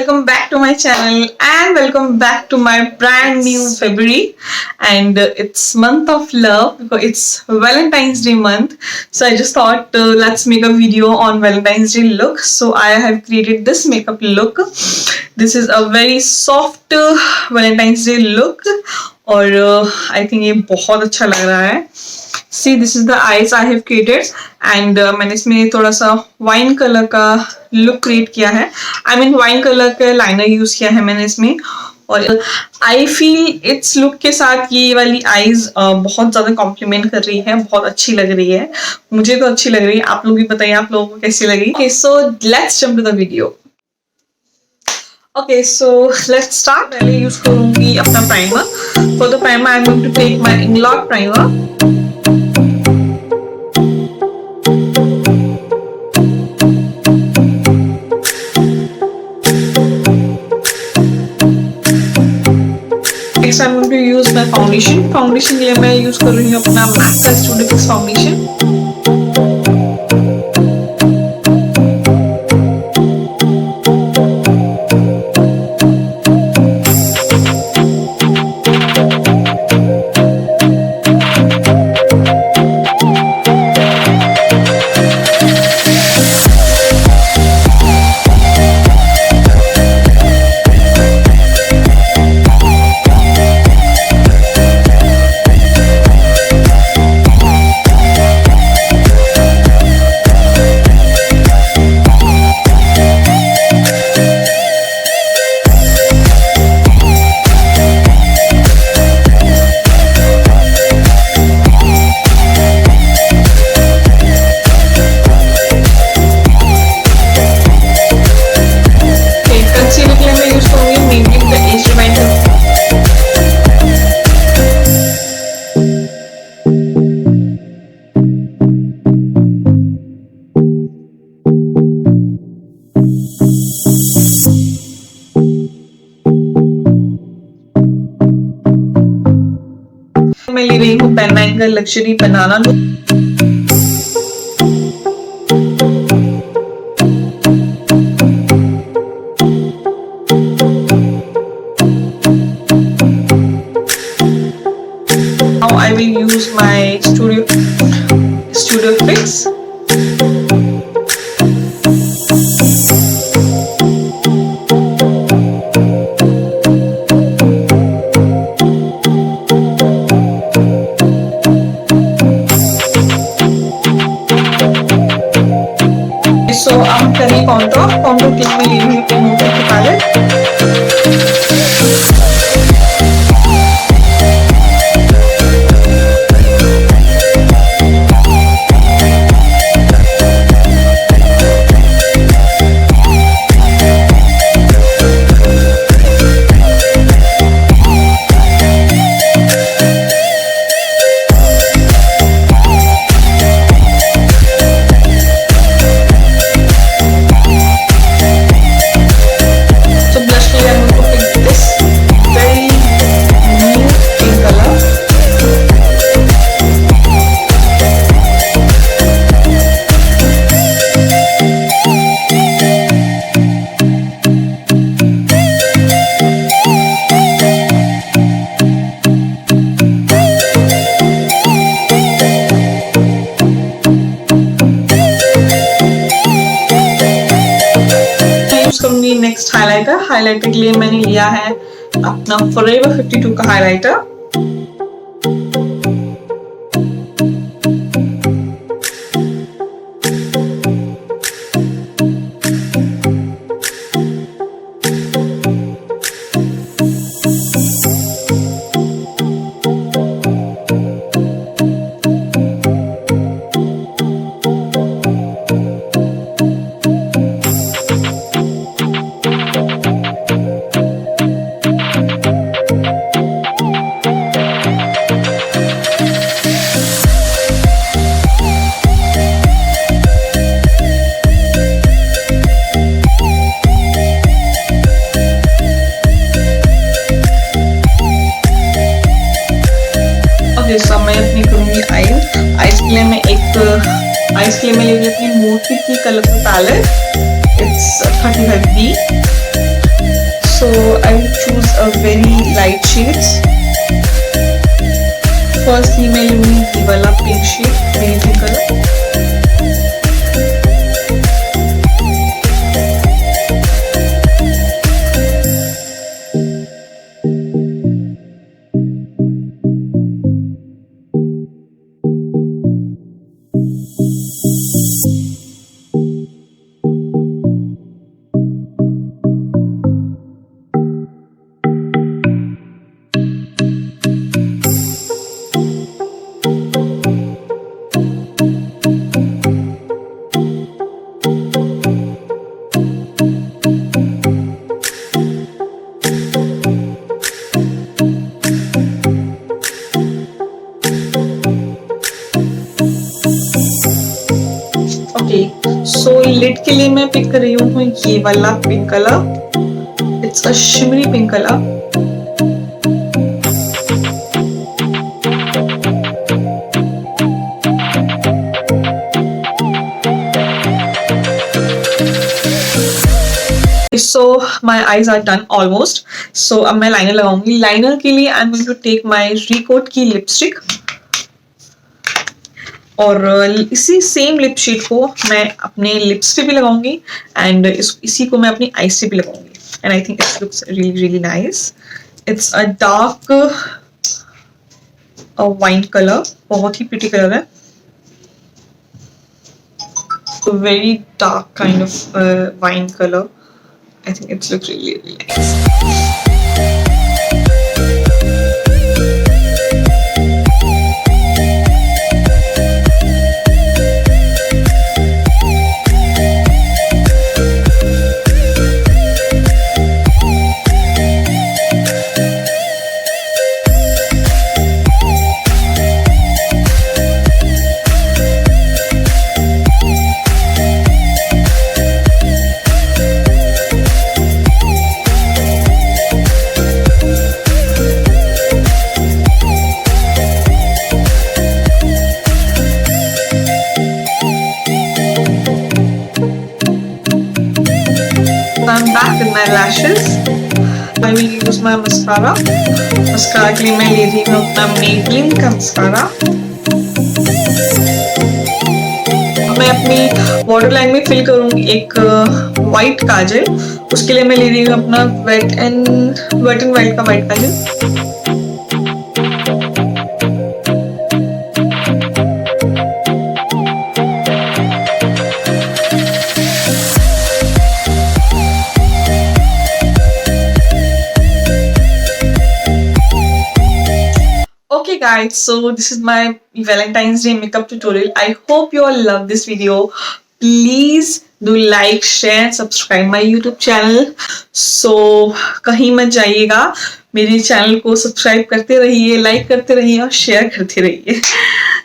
welcome back to my channel and welcome back to my brand new February. And it's month of love because it's Valentine's Day month. So I just thought let's make a video on Valentine's Day look. So I have created this makeup look. This is a very soft Valentine's Day look और I think ये बहुत अच्छा लग रहा है. See, this is the eyes I have created and मैंने इसमें थोड़ा सा वाइन कलर का लुक क्रिएट किया है. I mean वाइन कलर का लाइनर यूज किया है मैंने इसमें और आई फील इट्स लुक के साथ ये वाली आईज बहुत ज्यादा कॉम्प्लीमेंट कर रही है, बहुत अच्छी लग रही है. मुझे तो अच्छी लग रही है, आप लोग भी बताइए आप लोगों को कैसी लगी. Okay, so let's jump to the video. Okay, so let's start. पहले यूज करूंगी अपना primer. For the primer I'm going to take my inglot primer. Next I'm going to use my foundation. Foundation के लिए मैं use कर रही हूँ अपना MAC का Studio Fix foundation. मैं ले रही हूँ bennye का luxury banana look. Now I will use my Studio Fix. So I'm करें contour के लिए मैं ले रही हूँ Morphy की palette. करूंगी नेक्स्ट हाइलाइटर के लिए मैंने लिया है अपना Forever 52 का हाइलाइटर. जैसा मैं अपनी करूंगी आईज के लिए मैं ले रही अपनी मोर्फी की colourful palette. It's 35B. So I will choose a very light shades. Firstly मैं लूँगी ये वाला pink shade, baby pink colour. So lid के लिए मैं पिक कर रही हूँ ये वाला pink colour. It's a shimmery pink colour. So my eyes are done almost. So अब मैं लाइनर लगाऊंगी. लाइनर के लिए I am going to take my Recode की लिपस्टिक और इसी सेम लिप शेड को मैं अपने लिप्स पे भी लगाऊंगी एंड इसी को मैं अपनी आईज से भी लगाऊंगी. And I think it looks really really nice. It's a dark wine colour. बहुत ही प्रिटी कलर है. Very dark kind of wine colour. I think it's looks really really nice. I'm back with my lashes. I will use my mascara. Mascara के लिए मैं ले रही हूँ अपना Maybelline का mascara. मैं अपनी waterline में fill करूँगी एक white काजल. उसके लिए मैं ले रही हूँ अपना Wet n Wild का white Kajal. Okay guys, so this is my Valentine's Day makeup tutorial. I hope you all love this video. Please do like, share and subscribe my YouTube channel. So कहीं मत जाइएगा. मेरे channel को subscribe करते रहिए, like करते रहिए और शेयर करते रहिए.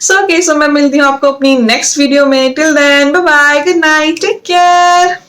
So मैं मिलती हूँ आपको अपनी नेक्स्ट वीडियो में. Till then, bye bye, good night, take care.